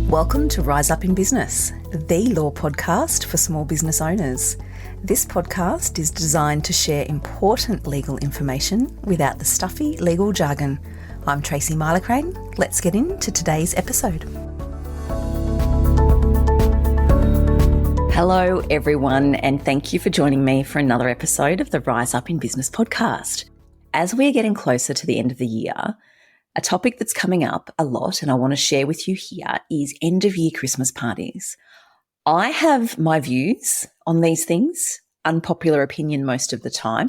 Welcome to Rise Up in Business, the law podcast for small business owners. This podcast is designed to share important legal information without the stuffy legal jargon. I'm Tracy Milacrane. Let's get into today's episode. Hello, everyone, and thank you for joining me for another episode of the Rise Up in Business podcast. As we're getting closer to the end of the year, a topic that's coming up a lot and I want to share with you here is end-of-year Christmas parties. I have my views on these things, unpopular opinion most of the time.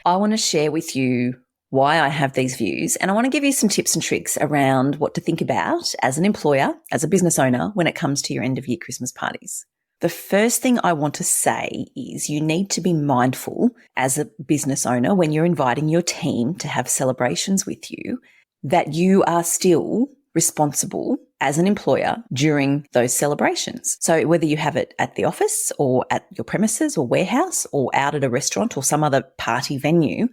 I want to share with you why I have these views, and I want to give you some tips and tricks around what to think about as an employer, as a business owner, when it comes to your end-of-year Christmas parties. The first thing I want to say is you need to be mindful as a business owner when you're inviting your team to have celebrations with you that you are still responsible as an employer during those celebrations. So whether you have it at the office or at your premises or warehouse or out at a restaurant or some other party venue,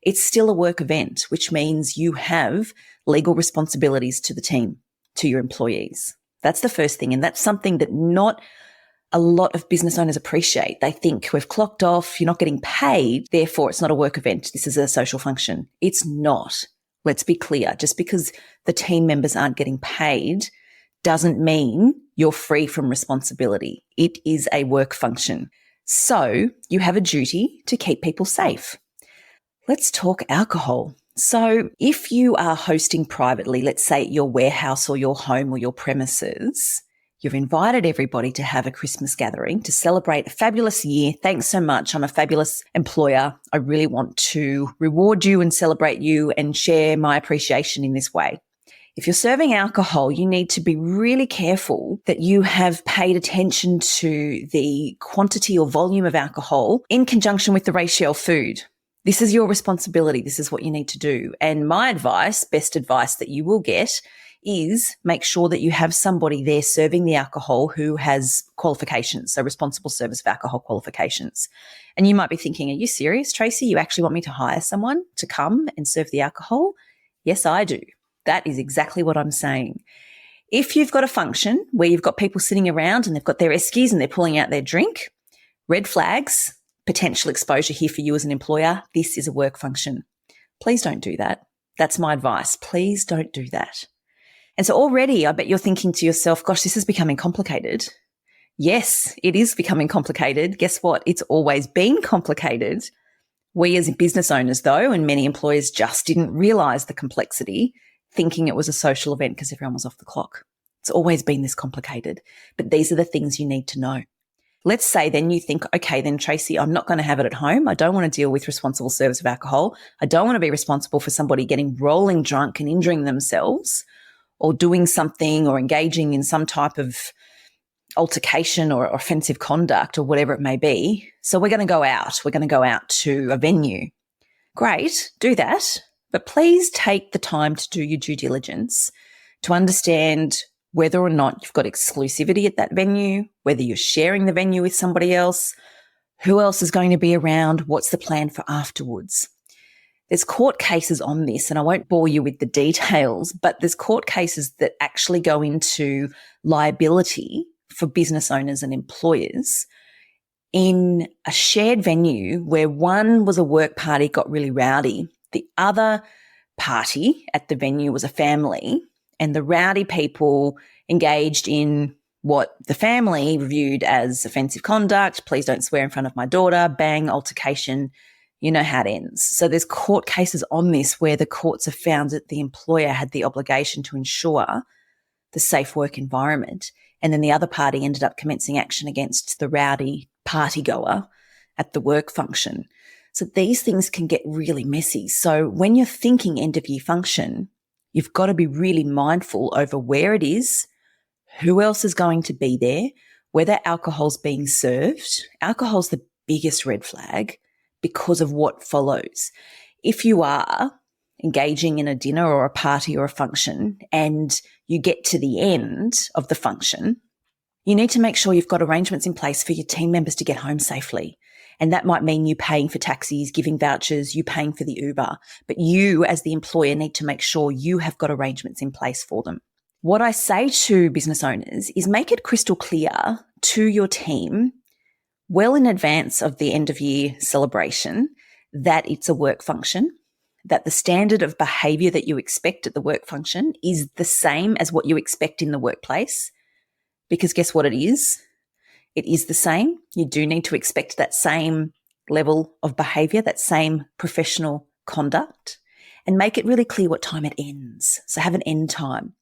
it's still a work event, which means you have legal responsibilities to the team, to your employees. That's the first thing. And that's something that not a lot of business owners appreciate. They think we've clocked off, you're not getting paid, therefore it's not a work event. This is a social function. It's not. Let's be clear. Just because the team members aren't getting paid doesn't mean you're free from responsibility. It is a work function. So you have a duty to keep people safe. Let's talk alcohol. So if you are hosting privately, let's say at your warehouse or your home or your premises, you've invited everybody to have a Christmas gathering to celebrate a fabulous year. Thanks so much. I'm a fabulous employer. I really want to reward you and celebrate you and share my appreciation in this way. If you're serving alcohol, you need to be really careful that you have paid attention to the quantity or volume of alcohol in conjunction with the ratio of food. This is your responsibility. This is what you need to do. And my advice, best advice that you will get, is make sure that you have somebody there serving the alcohol who has qualifications, so responsible service of alcohol qualifications. And you might be thinking, are you serious, Tracy? You actually want me to hire someone to come and serve the alcohol? Yes, I do. That is exactly what I'm saying. If you've got a function where you've got people sitting around and they've got their eskies and they're pulling out their drink, red flags, potential exposure here for you as an employer, this is a work function. Please don't do that. That's my advice. Please don't do that. And so already I bet you're thinking to yourself, gosh, this is becoming complicated. Yes, it is becoming complicated. Guess what? It's always been complicated. We as business owners, though, and many employers just didn't realize the complexity, thinking it was a social event because everyone was off the clock. It's always been this complicated. But these are the things you need to know. Let's say then you think, okay, then Tracy, I'm not going to have it at home. I don't want to deal with responsible service of alcohol. I don't want to be responsible for somebody getting rolling drunk and injuring themselves, or doing something or engaging in some type of altercation or offensive conduct or whatever it may be. So we're going to go out. We're going to go out to a venue. Great, do that. But please take the time to do your due diligence to understand whether or not you've got exclusivity at that venue, whether you're sharing the venue with somebody else, who else is going to be around, what's the plan for afterwards. There's court cases on this, and I won't bore you with the details, but there's court cases that actually go into liability for business owners and employers in a shared venue where one was a work party, got really rowdy. The other party at the venue was a family, and the rowdy people engaged in what the family viewed as offensive conduct. Please don't swear in front of my daughter. Bang, altercation. You know how it ends. So there's court cases on this where the courts have found that the employer had the obligation to ensure the safe work environment. And then the other party ended up commencing action against the rowdy partygoer at the work function. So these things can get really messy. So when you're thinking end of year function, you've got to be really mindful over where it is, who else is going to be there, whether alcohol's being served. Alcohol's the biggest red flag because of what follows. If you are engaging in a dinner or a party or a function and you get to the end of the function, you need to make sure you've got arrangements in place for your team members to get home safely. And that might mean you paying for taxis, giving vouchers, you paying for the Uber. But you as the employer need to make sure you have got arrangements in place for them. What I say to business owners is make it crystal clear to your team well in advance of the end of year celebration that it's a work function, that the standard of behavior that you expect at the work function is the same as what you expect in the workplace. Because guess what it is? It is the same. You do need to expect that same level of behavior, that same professional conduct, and make it really clear what time it ends. So have an end time.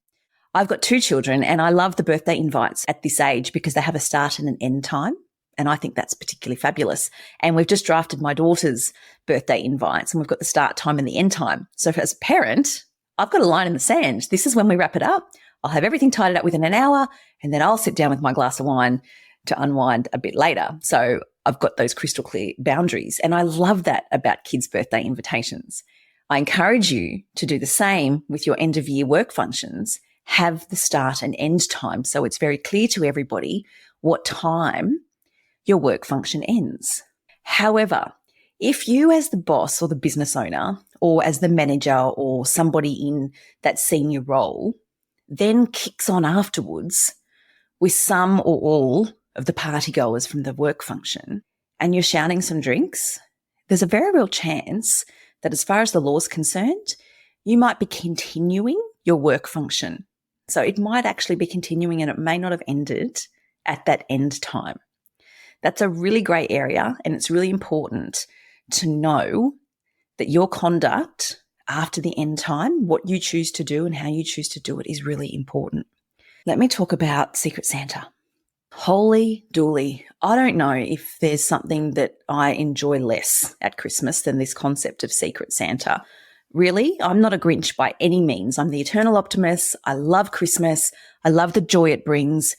I've got 2 children and I love the birthday invites at this age because they have a start and an end time. And I think that's particularly fabulous. And we've just drafted my daughter's birthday invites and we've got the start time and the end time. So as a parent, I've got a line in the sand. This is when we wrap it up. I'll have everything tidied up within an hour and then I'll sit down with my glass of wine to unwind a bit later. So I've got those crystal clear boundaries. And I love that about kids' birthday invitations. I encourage you to do the same with your end of year work functions. Have the start and end time so it's very clear to everybody what time your work function ends. However, if you as the boss or the business owner or as the manager or somebody in that senior role then kicks on afterwards with some or all of the party goers from the work function and you're shouting some drinks, there's a very real chance that as far as the law is concerned, you might be continuing your work function. So it might actually be continuing and it may not have ended at that end time. That's a really grey area and it's really important to know that your conduct after the end time, what you choose to do and how you choose to do it is really important. Let me talk about Secret Santa. Holy dooly. I don't know if there's something that I enjoy less at Christmas than this concept of Secret Santa. Really, I'm not a Grinch by any means. I'm the eternal optimist. I love Christmas. I love the joy it brings.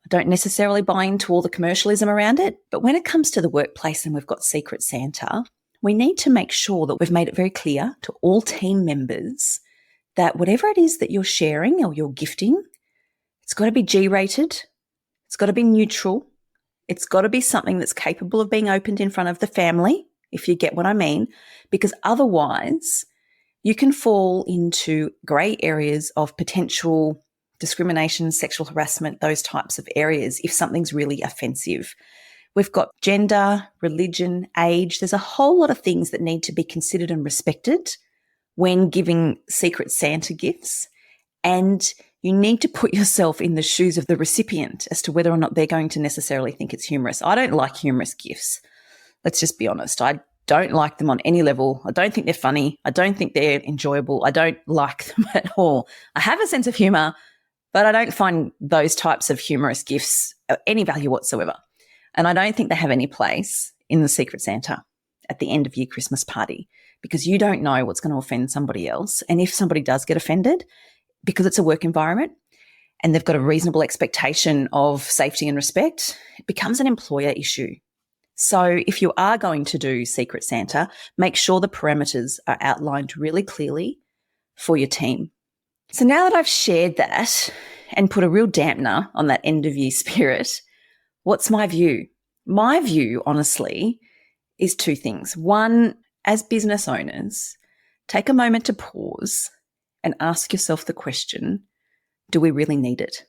I don't necessarily buy into all the commercialism around it. But when it comes to the workplace and we've got Secret Santa, we need to make sure that we've made it very clear to all team members that whatever it is that you're sharing or you're gifting, it's got to be G-rated. It's got to be neutral. It's got to be something that's capable of being opened in front of the family, if you get what I mean, because otherwise you can fall into grey areas of potential discrimination, sexual harassment, those types of areas if something's really offensive. We've got gender, religion, age. There's a whole lot of things that need to be considered and respected when giving Secret Santa gifts. And you need to put yourself in the shoes of the recipient as to whether or not they're going to necessarily think it's humorous. I don't like humorous gifts. Let's just be honest. I don't like them on any level. I don't think they're funny. I don't think they're enjoyable. I don't like them at all. I have a sense of humour, but I don't find those types of humorous gifts any value whatsoever. And I don't think they have any place in the Secret Santa at the end of your Christmas party because you don't know what's going to offend somebody else. And if somebody does get offended, because it's a work environment and they've got a reasonable expectation of safety and respect, it becomes an employer issue. So if you are going to do Secret Santa, make sure the parameters are outlined really clearly for your team. So now that I've shared that and put a real dampener on that end of year spirit, what's my view? My view, honestly, is 2 things. One, as business owners, take a moment to pause and ask yourself the question, do we really need it?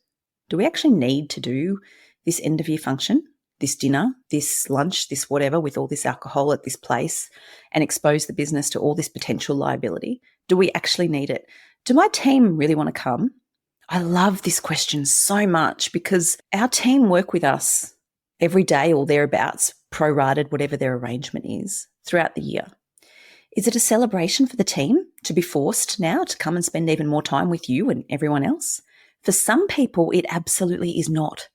Do we actually need to do this end of year function, this dinner, this lunch, this whatever, with all this alcohol at this place and expose the business to all this potential liability? Do we actually need it? Do my team really want to come? I love this question so much because our team work with us every day or thereabouts, prorated, whatever their arrangement is, throughout the year. Is it a celebration for the team to be forced now to come and spend even more time with you and everyone else? For some people, it absolutely is not.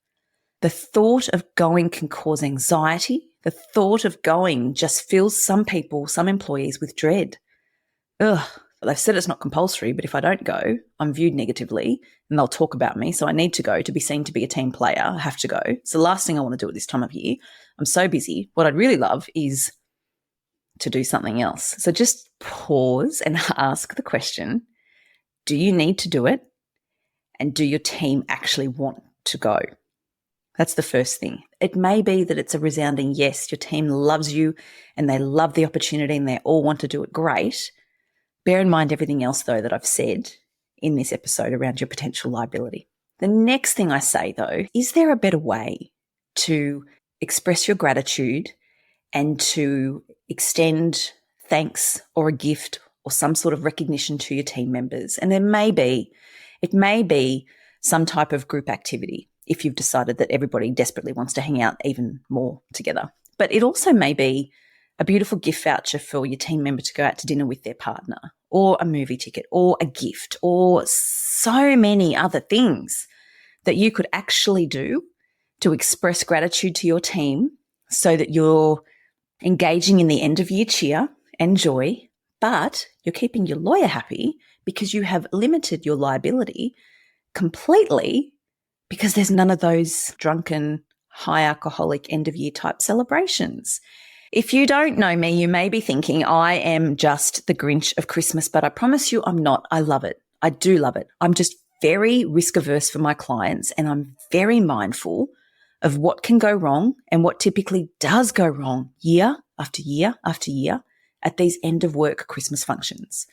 The thought of going can cause anxiety. The thought of going just fills some people, some employees with dread. Ugh, they've said it's not compulsory, but if I don't go, I'm viewed negatively and they'll talk about me. So I need to go to be seen to be a team player. I have to go. It's the last thing I want to do at this time of year. I'm so busy. What I'd really love is to do something else. So just pause and ask the question, do you need to do it? And do your team actually want to go? That's the first thing. It may be that it's a resounding yes. Your team loves you and they love the opportunity and they all want to do it. Great. Bear in mind everything else, though, that I've said in this episode around your potential liability. The next thing I say, though, is there a better way to express your gratitude and to extend thanks or a gift or some sort of recognition to your team members? And it may be some type of group activity if you've decided that everybody desperately wants to hang out even more together. But it also may be a beautiful gift voucher for your team member to go out to dinner with their partner, or a movie ticket, or a gift, or so many other things that you could actually do to express gratitude to your team so that you're engaging in the end of year cheer and joy, but you're keeping your lawyer happy because you have limited your liability completely because there's none of those drunken, high alcoholic end of year type celebrations. If you don't know me, you may be thinking I am just the Grinch of Christmas, but I promise you I'm not. I love it. I do love it. I'm just very risk averse for my clients, and I'm very mindful of what can go wrong and what typically does go wrong year after year after year at these end of work Christmas functions.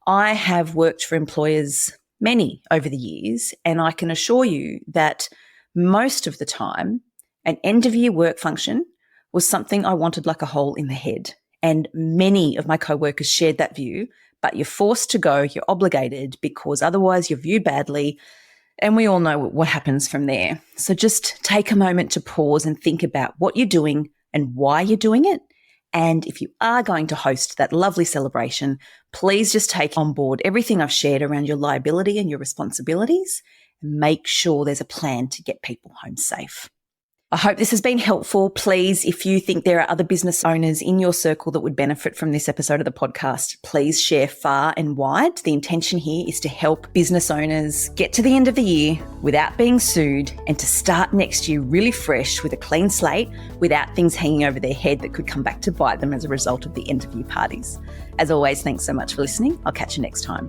I have worked for employers, many over the years, and I can assure you that most of the time an end of year work function was something I wanted like a hole in the head. And many of my co-workers shared that view, but you're forced to go, you're obligated because otherwise you're viewed badly. And we all know what happens from there. So just take a moment to pause and think about what you're doing and why you're doing it. And if you are going to host that lovely celebration, please just take on board everything I've shared around your liability and your responsibilities, and make sure there's a plan to get people home safe. I hope this has been helpful. Please, if you think there are other business owners in your circle that would benefit from this episode of the podcast, please share far and wide. The intention here is to help business owners get to the end of the year without being sued and to start next year really fresh with a clean slate without things hanging over their head that could come back to bite them as a result of the end of year parties. As always, thanks so much for listening. I'll catch you next time.